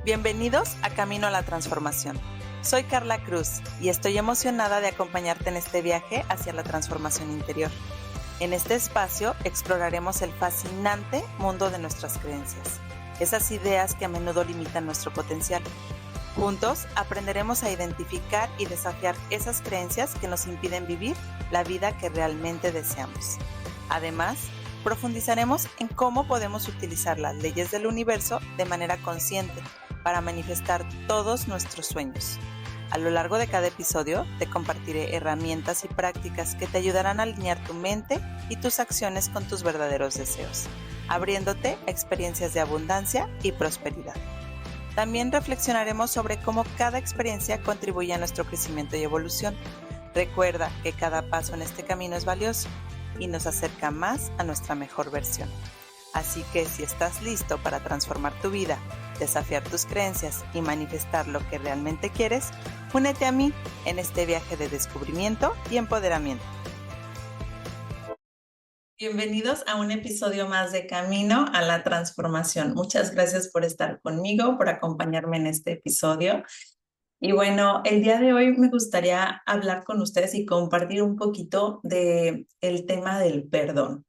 Bienvenidos a Camino a la Transformación. Soy Carla Cruz y estoy emocionada de acompañarte en este viaje hacia la transformación interior. En este espacio exploraremos el fascinante mundo de nuestras creencias, esas ideas que a menudo limitan nuestro potencial. Juntos aprenderemos a identificar y desafiar esas creencias que nos impiden vivir la vida que realmente deseamos. Además, profundizaremos en cómo podemos utilizar las leyes del universo de manera consciente para manifestar todos nuestros sueños. A lo largo de cada episodio te compartiré herramientas y prácticas que te ayudarán a alinear tu mente y tus acciones con tus verdaderos deseos, abriéndote a experiencias de abundancia y prosperidad. También reflexionaremos sobre cómo cada experiencia contribuye a nuestro crecimiento y evolución. Recuerda que cada paso en este camino es valioso y nos acerca más a nuestra mejor versión. Así que si estás listo para transformar tu vida, desafiar tus creencias y manifestar lo que realmente quieres, únete a mí en este viaje de descubrimiento y empoderamiento. Bienvenidos a un episodio más de Camino a la Transformación. Muchas gracias por estar conmigo, por acompañarme en este episodio. Y bueno, el día de hoy me gustaría hablar con ustedes y compartir un poquito del tema del perdón.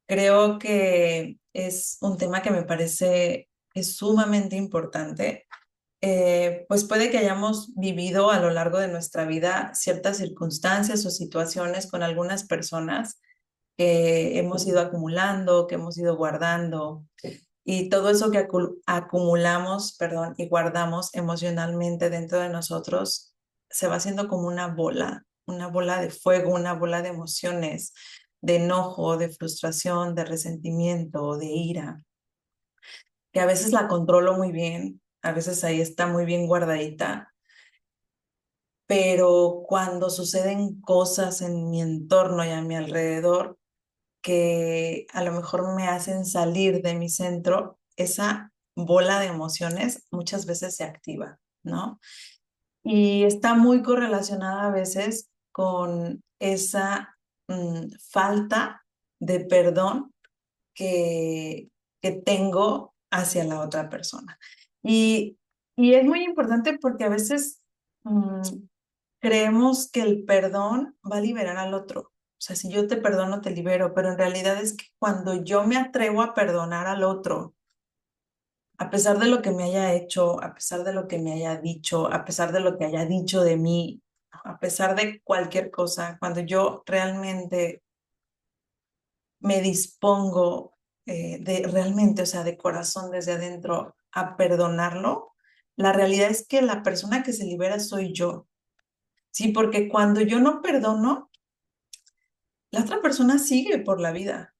Creo que es un tema que me parece es sumamente importante, pues puede que hayamos vivido a lo largo de nuestra vida ciertas circunstancias o situaciones con algunas personas que hemos ido acumulando, que hemos ido guardando, y todo eso que acumulamos, y guardamos emocionalmente dentro de nosotros se va haciendo como una bola de fuego, una bola de emociones, de enojo, de frustración, de resentimiento, de ira, que a veces la controlo muy bien, a veces ahí está muy bien guardadita, pero cuando suceden cosas en mi entorno y a mi alrededor que a lo mejor me hacen salir de mi centro, esa bola de emociones muchas veces se activa, ¿no? Y está muy correlacionada a veces con esa falta de perdón que, que tengo hacia la otra persona. Y, y es muy importante porque a veces creemos que el perdón va a liberar al otro. O sea, si yo te perdono, te libero, pero en realidad es que cuando yo me atrevo a perdonar al otro, a pesar de lo que me haya hecho, a pesar de lo que me haya dicho, a pesar de lo que haya dicho de mí, a pesar de cualquier cosa, cuando yo realmente me dispongo de realmente, o sea, de corazón desde adentro a perdonarlo, la realidad es que la persona que se libera soy yo. Sí, porque cuando yo no perdono, la otra persona sigue por la vida.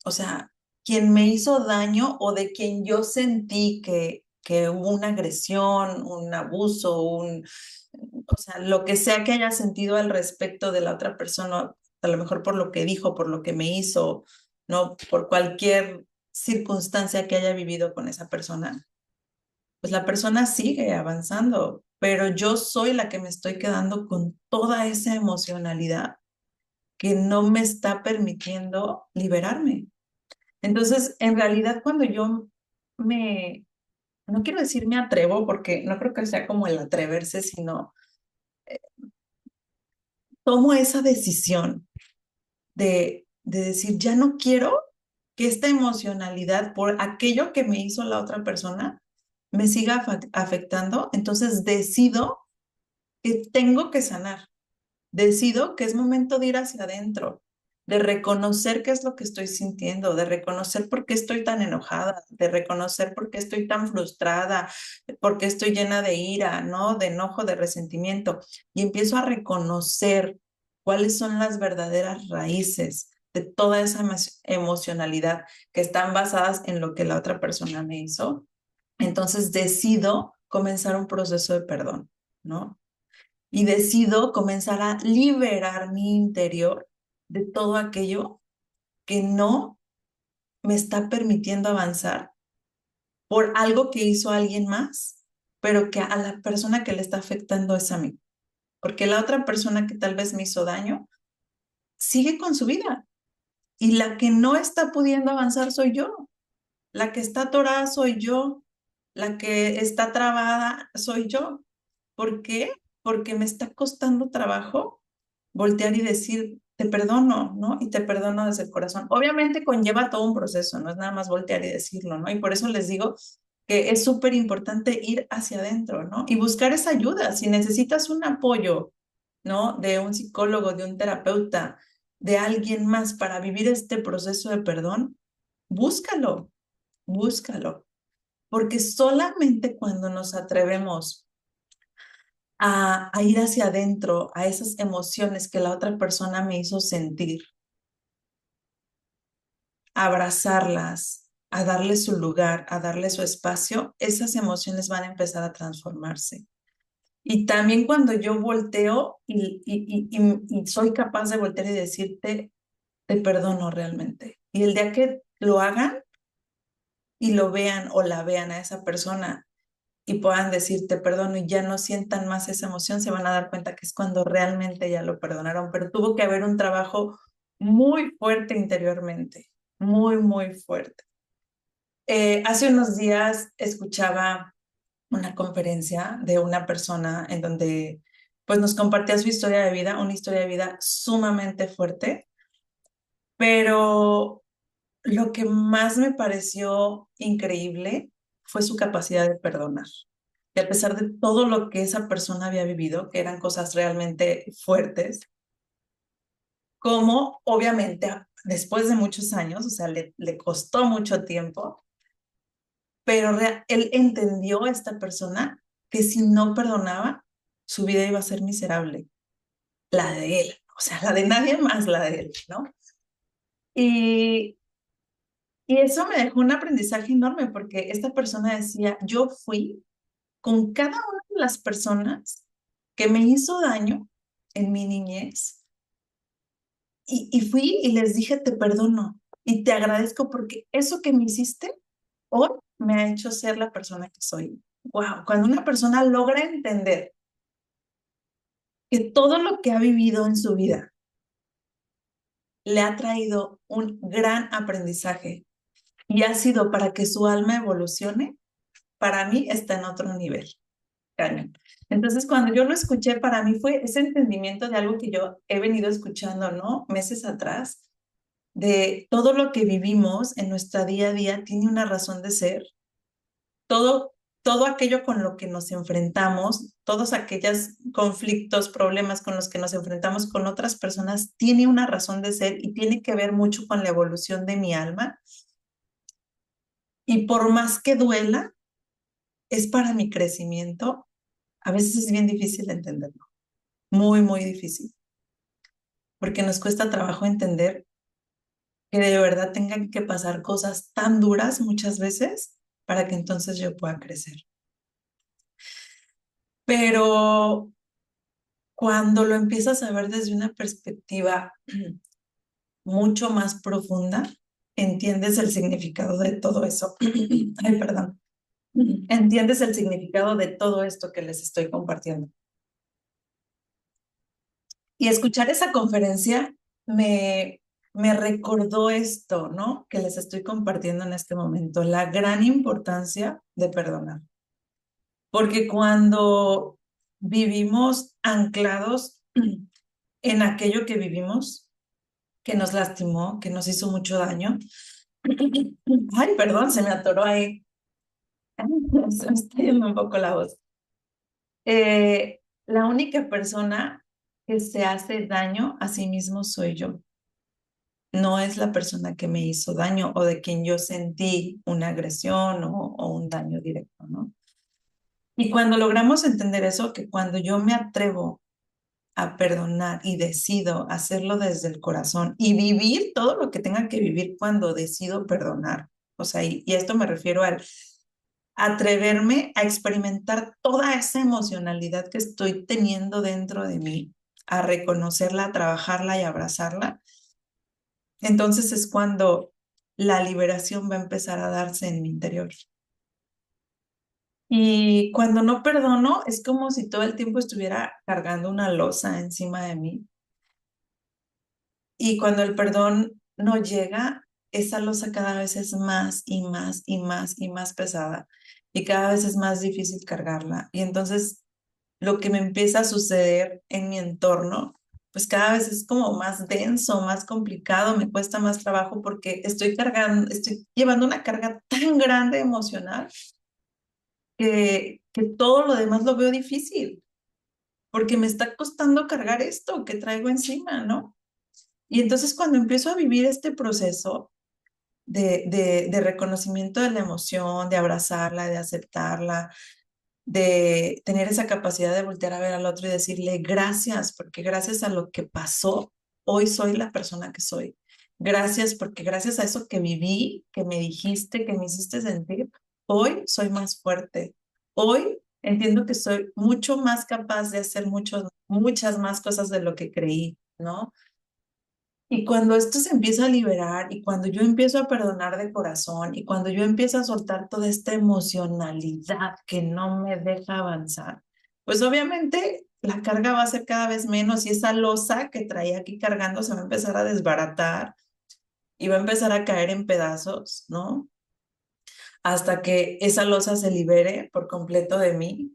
O sea, quien me hizo daño o de quien yo sentí que hubo una agresión, un abuso, o sea, lo que sea que haya sentido al respecto de la otra persona, a lo mejor por lo que dijo, por lo que me hizo, ¿no? Por cualquier circunstancia que haya vivido con esa persona, pues la persona sigue avanzando, pero yo soy la que me estoy quedando con toda esa emocionalidad que no me está permitiendo liberarme. Entonces, en realidad, cuando yo no quiero decir me atrevo, porque no creo que sea como el atreverse, sino tomo esa decisión de decir, ya no quiero que esta emocionalidad por aquello que me hizo la otra persona me siga afectando, entonces decido que tengo que sanar. Decido que es momento de ir hacia adentro, de reconocer qué es lo que estoy sintiendo, de reconocer por qué estoy tan enojada, de reconocer por qué estoy tan frustrada, por qué estoy llena de ira, ¿no? De enojo, de resentimiento. Y empiezo a reconocer cuáles son las verdaderas raíces de toda esa emocionalidad que están basadas en lo que la otra persona me hizo. Entonces decido comenzar un proceso de perdón, ¿no? Y decido comenzar a liberar mi interior de todo aquello que no me está permitiendo avanzar por algo que hizo alguien más, pero que a la persona que le está afectando es a mí. Porque la otra persona que tal vez me hizo daño sigue con su vida y la que no está pudiendo avanzar soy yo. La que está atorada soy yo. La que está trabada soy yo. ¿Por qué? Porque me está costando trabajo voltear y decir, te perdono, ¿no? Y te perdono desde el corazón. Obviamente conlleva todo un proceso, no es nada más voltear y decirlo, ¿no? Y por eso les digo que es súper importante ir hacia adentro, ¿no? Y buscar esa ayuda. Si necesitas un apoyo, ¿no? De un psicólogo, de un terapeuta, de alguien más para vivir este proceso de perdón, búscalo, búscalo. Porque solamente cuando nos atrevemos a ir hacia adentro, a esas emociones que la otra persona me hizo sentir, a abrazarlas, a darle su lugar, a darle su espacio, esas emociones van a empezar a transformarse. Y también cuando yo volteo y soy capaz de voltear y decirte, te perdono realmente. Y el día que lo hagan y lo vean o la vean a esa persona y puedan decirte perdón y ya no sientan más esa emoción, se van a dar cuenta que es cuando realmente ya lo perdonaron, pero tuvo que haber un trabajo muy fuerte interiormente, muy, muy fuerte. Hace unos días escuchaba una conferencia de una persona en donde pues nos compartía su historia de vida, una historia de vida sumamente fuerte, pero lo que más me pareció increíble fue su capacidad de perdonar. Y a pesar de todo lo que esa persona había vivido, que eran cosas realmente fuertes, como obviamente después de muchos años, o sea, le costó mucho tiempo, pero él entendió a esta persona que si no perdonaba, su vida iba a ser miserable, la de él, o sea, la de nadie más, la de él, ¿no? Y, y eso me dejó un aprendizaje enorme porque esta persona decía, yo fui con cada una de las personas que me hizo daño en mi niñez y fui y les dije, te perdono y te agradezco porque eso que me hiciste hoy me ha hecho ser la persona que soy. Wow, cuando una persona logra entender que todo lo que ha vivido en su vida le ha traído un gran aprendizaje y ha sido para que su alma evolucione, para mí está en otro nivel. Cañón. Entonces, cuando yo lo escuché, para mí fue ese entendimiento de algo que yo he venido escuchando, ¿no? Meses atrás, de todo lo que vivimos en nuestra día a día tiene una razón de ser. Todo aquello con lo que nos enfrentamos, todos aquellos conflictos, problemas con los que nos enfrentamos con otras personas, tiene una razón de ser y tiene que ver mucho con la evolución de mi alma. Y por más que duela, es para mi crecimiento. A veces es bien difícil entenderlo, muy, muy difícil, porque nos cuesta trabajo entender que de verdad tengan que pasar cosas tan duras muchas veces para que entonces yo pueda crecer. Pero cuando lo empiezas a ver desde una perspectiva mucho más profunda, entiendes el significado de todo eso. Ay, perdón. Entiendes el significado de todo esto que les estoy compartiendo. Y escuchar esa conferencia me recordó esto, ¿no? Que les estoy compartiendo en este momento, la gran importancia de perdonar. Porque cuando vivimos anclados en aquello que vivimos, que nos lastimó, que nos hizo mucho daño, ay, perdón, se me atoró ahí, se me está yendo un poco la voz. La única persona que se hace daño a sí mismo soy yo. No es la persona que me hizo daño o de quien yo sentí una agresión o un daño directo, ¿no? Y cuando logramos entender eso, que cuando yo me atrevo a perdonar y decido hacerlo desde el corazón y vivir todo lo que tenga que vivir cuando decido perdonar, o sea, y a esto me refiero al atreverme a experimentar toda esa emocionalidad que estoy teniendo dentro de mí, a reconocerla, a trabajarla y abrazarla, entonces es cuando la liberación va a empezar a darse en mi interior. Y cuando no perdono, es como si todo el tiempo estuviera cargando una losa encima de mí. Y cuando el perdón no llega, esa losa cada vez es más y más y más y más pesada y cada vez es más difícil cargarla. Y entonces lo que me empieza a suceder en mi entorno, pues cada vez es como más denso, más complicado, me cuesta más trabajo porque estoy cargando, estoy llevando una carga tan grande emocional que todo lo demás lo veo difícil, porque me está costando cargar esto que traigo encima, ¿no? Y entonces cuando empiezo a vivir este proceso de reconocimiento de la emoción, de abrazarla, de aceptarla, de tener esa capacidad de voltear a ver al otro y decirle gracias, porque gracias a lo que pasó, hoy soy la persona que soy. Gracias porque gracias a eso que viví, que me dijiste, que me hiciste sentir, hoy soy más fuerte. Hoy entiendo que soy mucho más capaz de hacer muchas más cosas de lo que creí, ¿no? Y cuando esto se empieza a liberar y cuando yo empiezo a perdonar de corazón y cuando yo empiezo a soltar toda esta emocionalidad que no me deja avanzar, pues obviamente la carga va a ser cada vez menos y esa losa que traía aquí cargando se va a empezar a desbaratar y va a empezar a caer en pedazos, ¿no? Hasta que esa losa se libere por completo de mí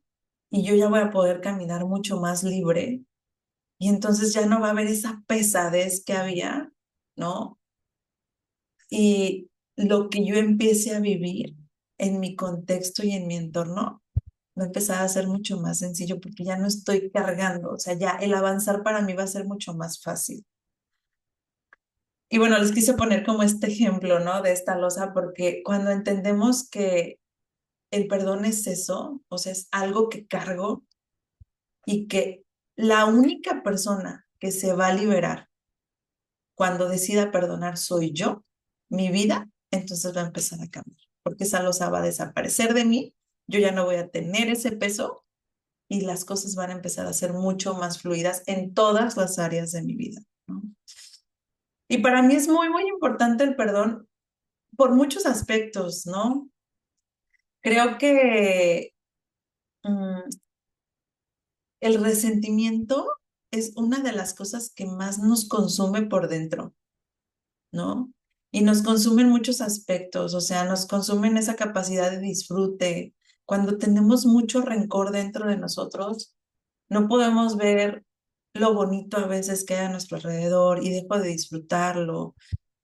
y yo ya voy a poder caminar mucho más libre y entonces ya no va a haber esa pesadez que había, ¿no? Y lo que yo empiece a vivir en mi contexto y en mi entorno va a empezar a ser mucho más sencillo porque ya no estoy cargando, o sea, ya el avanzar para mí va a ser mucho más fácil. Y bueno, les quise poner como este ejemplo, ¿no? De esta losa, porque cuando entendemos que el perdón es eso, o sea, es algo que cargo y que la única persona que se va a liberar cuando decida perdonar soy yo, mi vida, entonces va a empezar a cambiar, porque esa losa va a desaparecer de mí, yo ya no voy a tener ese peso y las cosas van a empezar a ser mucho más fluidas en todas las áreas de mi vida, ¿no? Y para mí es muy, muy importante el perdón por muchos aspectos, ¿no? Creo que mm, el resentimiento es una de las cosas que más nos consume por dentro, ¿no? Y nos consumen muchos aspectos, o sea, nos consumen esa capacidad de disfrute. Cuando tenemos mucho rencor dentro de nosotros, no podemos ver lo bonito a veces que hay a nuestro alrededor y dejo de disfrutarlo.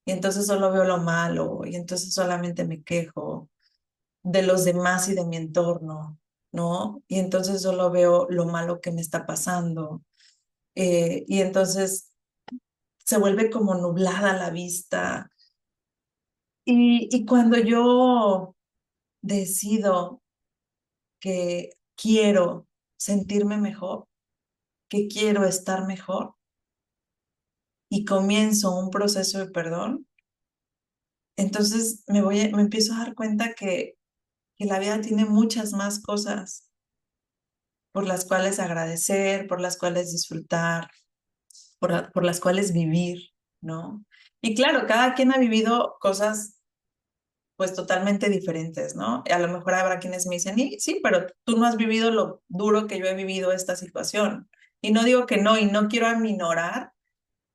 Y entonces solo veo lo malo y entonces solamente me quejo de los demás y de mi entorno, ¿no? Y entonces solo veo lo malo que me está pasando. Y entonces se vuelve como nublada la vista. Y cuando yo decido que quiero sentirme mejor, que quiero estar mejor y comienzo un proceso de perdón, entonces me empiezo a dar cuenta que la vida tiene muchas más cosas por las cuales agradecer, por las cuales disfrutar, por las cuales vivir, ¿no? Y claro, cada quien ha vivido cosas pues totalmente diferentes, ¿no? A lo mejor habrá quienes me dicen, y sí, pero tú no has vivido lo duro que yo he vivido esta situación. Y no digo que no, y no quiero aminorar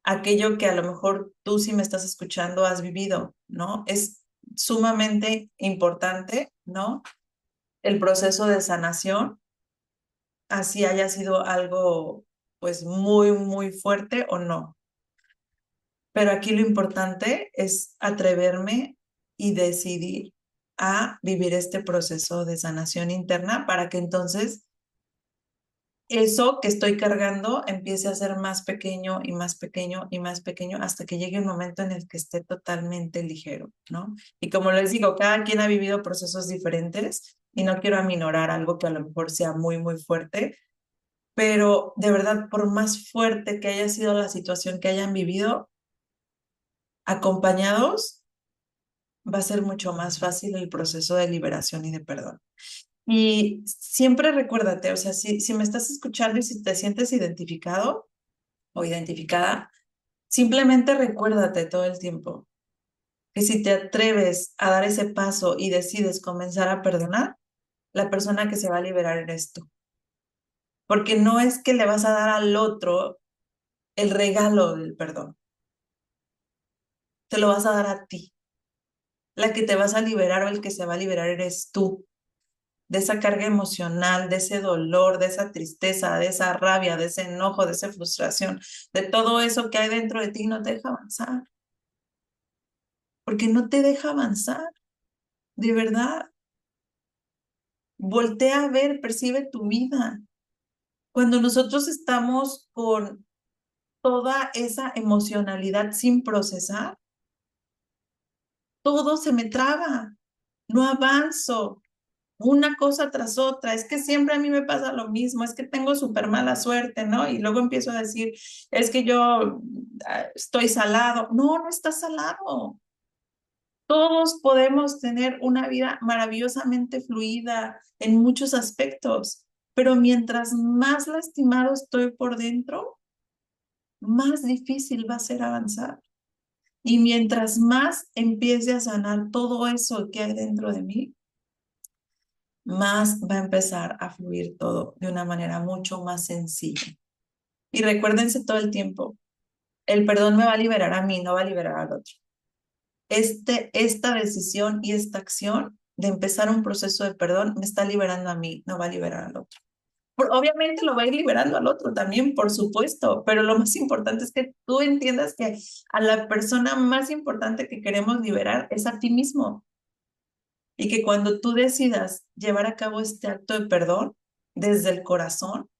aquello que a lo mejor tú si me estás escuchando has vivido, ¿no? Es sumamente importante, ¿no? El proceso de sanación, así haya sido algo pues muy, muy fuerte o no. Pero aquí lo importante es atreverme y decidir a vivir este proceso de sanación interna para que entonces eso que estoy cargando empiece a ser más pequeño y más pequeño y más pequeño hasta que llegue un momento en el que esté totalmente ligero, ¿no? Y como les digo, cada quien ha vivido procesos diferentes y no quiero aminorar algo que a lo mejor sea muy, muy fuerte, pero de verdad, por más fuerte que haya sido la situación que hayan vivido, acompañados va a ser mucho más fácil el proceso de liberación y de perdón. Y siempre recuérdate, o sea, si me estás escuchando y si te sientes identificado o identificada, simplemente recuérdate todo el tiempo que si te atreves a dar ese paso y decides comenzar a perdonar, la persona que se va a liberar eres tú. Porque no es que le vas a dar al otro el regalo del perdón, te lo vas a dar a ti. La que te vas a liberar o el que se va a liberar eres tú, de esa carga emocional, de ese dolor, de esa tristeza, de esa rabia, de ese enojo, de esa frustración, de todo eso que hay dentro de ti y no te deja avanzar, porque no te deja avanzar, de verdad. Voltea a ver, percibe tu vida. Cuando nosotros estamos con toda esa emocionalidad sin procesar, todo se me traba, no avanzo, una cosa tras otra, es que siempre a mí me pasa lo mismo, es que tengo súper mala suerte, ¿no? Y luego empiezo a decir, es que yo estoy salado. No, no estás salado. Todos podemos tener una vida maravillosamente fluida en muchos aspectos, pero mientras más lastimado estoy por dentro, más difícil va a ser avanzar. Y mientras más empiece a sanar todo eso que hay dentro de mí, más va a empezar a fluir todo de una manera mucho más sencilla. Y recuérdense todo el tiempo, el perdón me va a liberar a mí, no va a liberar al otro. Esta decisión y esta acción de empezar un proceso de perdón me está liberando a mí, no va a liberar al otro. Obviamente lo va a ir liberando al otro también, por supuesto, pero lo más importante es que tú entiendas que a la persona más importante que queremos liberar es a ti mismo. Y que cuando tú decidas llevar a cabo este acto de perdón desde el corazón,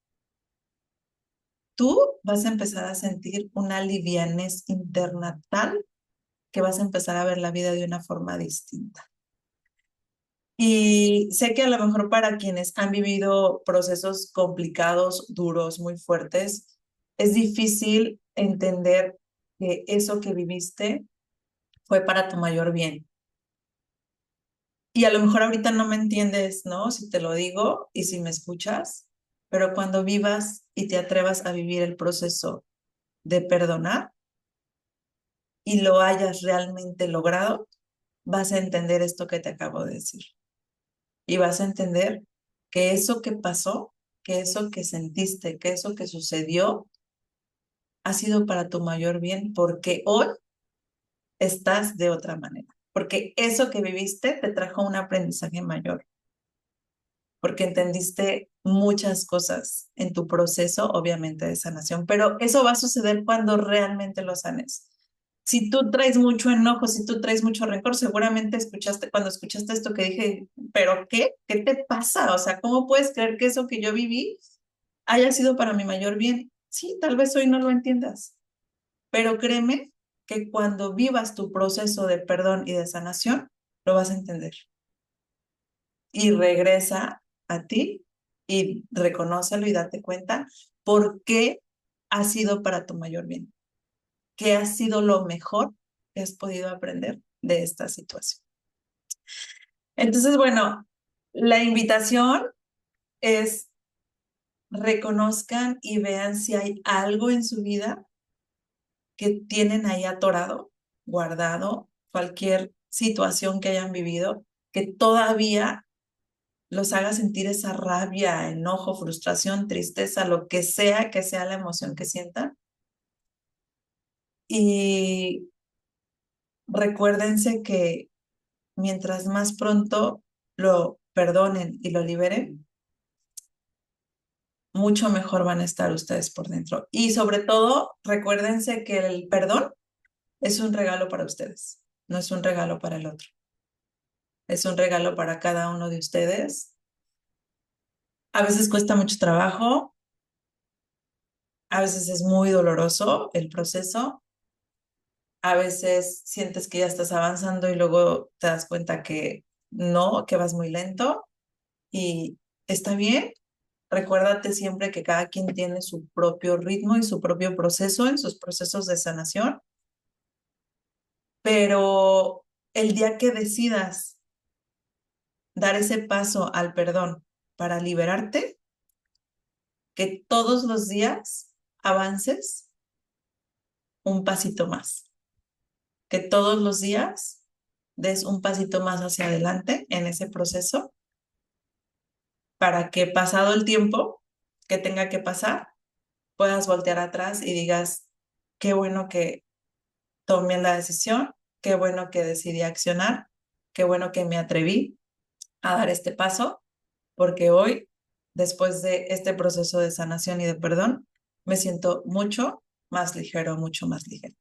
tú vas a empezar a sentir una livianez interna tal que vas a empezar a ver la vida de una forma distinta. Y sé que a lo mejor para quienes han vivido procesos complicados, duros, muy fuertes, es difícil entender que eso que viviste fue para tu mayor bien. Y a lo mejor ahorita no me entiendes, ¿no? Si te lo digo y si me escuchas, pero cuando vivas y te atrevas a vivir el proceso de perdonar y lo hayas realmente logrado, vas a entender esto que te acabo de decir. Y vas a entender que eso que pasó, que eso que sentiste, que eso que sucedió, ha sido para tu mayor bien, porque hoy estás de otra manera. Porque eso que viviste te trajo un aprendizaje mayor, porque entendiste muchas cosas en tu proceso, obviamente, de sanación, pero eso va a suceder cuando realmente lo sanes. Si tú traes mucho enojo, si tú traes mucho rencor, seguramente escuchaste, cuando escuchaste esto que dije, ¿pero qué? ¿Qué te pasa? O sea, ¿cómo puedes creer que eso que yo viví haya sido para mi mayor bien? Sí, tal vez hoy no lo entiendas, pero créeme que cuando vivas tu proceso de perdón y de sanación, lo vas a entender. Y regresa a ti y reconócelo y date cuenta por qué ha sido para tu mayor bien, qué ha sido lo mejor que has podido aprender de esta situación. Entonces, bueno, la invitación es reconozcan y vean si hay algo en su vida que tienen ahí atorado, guardado, cualquier situación que hayan vivido, que todavía los haga sentir esa rabia, enojo, frustración, tristeza, lo que sea la emoción que sientan. Y recuérdense que mientras más pronto lo perdonen y lo liberen, mucho mejor van a estar ustedes por dentro. Y sobre todo, recuérdense que el perdón es un regalo para ustedes, no es un regalo para el otro. Es un regalo para cada uno de ustedes. A veces cuesta mucho trabajo, a veces es muy doloroso el proceso, a veces sientes que ya estás avanzando y luego te das cuenta que no, que vas muy lento y está bien. Recuérdate siempre que cada quien tiene su propio ritmo y su propio proceso en sus procesos de sanación, pero el día que decidas dar ese paso al perdón para liberarte, que todos los días avances un pasito más, que todos los días des un pasito más hacia adelante en ese proceso para que pasado el tiempo que tenga que pasar, puedas voltear atrás y digas, qué bueno que tomé la decisión, qué bueno que decidí accionar qué bueno que me atreví a dar este paso, porque hoy, después de este proceso de sanación y de perdón, me siento mucho más ligero, mucho más ligero.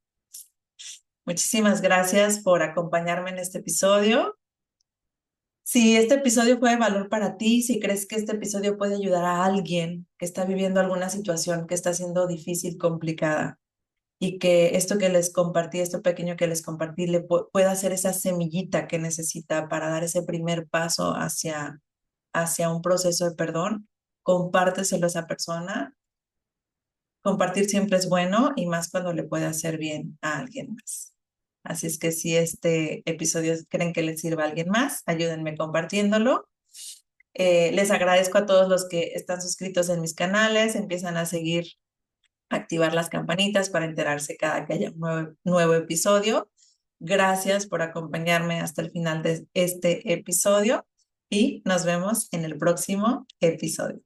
Muchísimas gracias por acompañarme en este episodio. Si este episodio fue de valor para ti, si crees que este episodio puede ayudar a alguien que está viviendo alguna situación que está siendo difícil, complicada, y que esto que les compartí, esto pequeño que les compartí, le pueda ser esa semillita que necesita para dar ese primer paso hacia un proceso de perdón, compárteselo a esa persona. Compartir siempre es bueno y más cuando le puede hacer bien a alguien más. Así es que si este episodio creen que les sirva a alguien más, ayúdenme compartiéndolo. Les agradezco a todos los que están suscritos en mis canales, empiezan a seguir, activar las campanitas para enterarse cada que haya un nuevo episodio. Gracias por acompañarme hasta el final de este episodio y nos vemos en el próximo episodio.